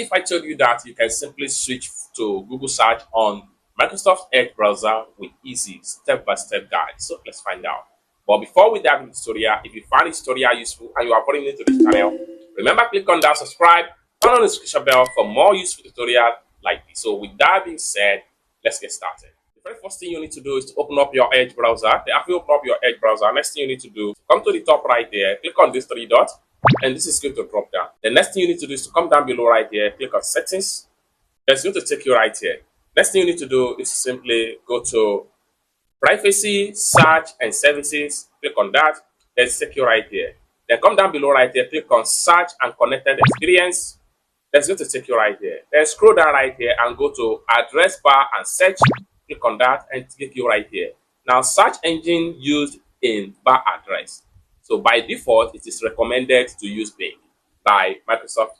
if I told you that you can simply switch to Google search on Microsoft Edge browser with easy step-by-step guide? So let's find out. But before we dive into the tutorial, if you find this tutorial useful and you are brand new to this channel, remember click on that subscribe, turn on the notification bell for more useful tutorials like this. So with that being said, let's get started. The very first thing you need to do is to open up your Edge browser. After you open up your Edge browser, next thing you need to do, come to the top right there, click on these three dots, and this is going to drop down. The next thing you need to do is to come down below right here, click on settings. That's going to take you right here. Next thing you need to do is simply go to privacy, search, and services. Click on that. Let's take you right here. Then come down below right here, click on search and connected experience. That's going to take you right here. Then scroll down right here and go to address bar and search. Click on that and take you right here. Now, search engine used in bar address. So by default, it is recommended to use Bing by Microsoft.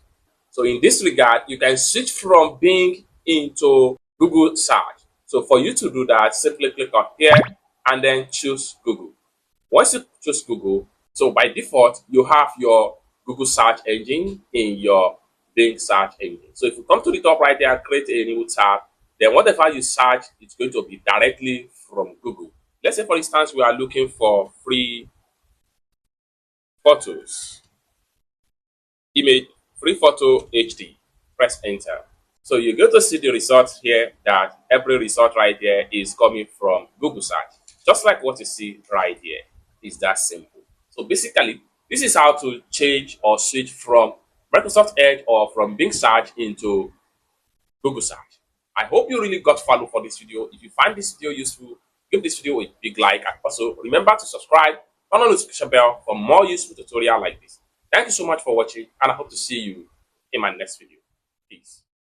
So in this regard, you can switch from Bing into Google search. So for you to do that, simply click on here and then choose Google. Once you choose Google, so by default, you have your Google search engine in your Bing search engine. So if you come to the top right there and create a new tab, then whatever you search, it's going to be directly from Google. Let's say, for instance, we are looking for free photos, image, free photo HD. Press enter. So you're going to see the results here, that every result right there is coming from Google search. Just like what you see right here. It's that simple. So basically, this is how to change or switch from Microsoft Edge or from Bing search into Google search. I hope you really got value for this video. If you find this video useful, give this video a big like, and also remember to subscribe, turn on the notification bell for more useful tutorial like this. Thank you so much for watching, and I hope to see you in my next video. Peace.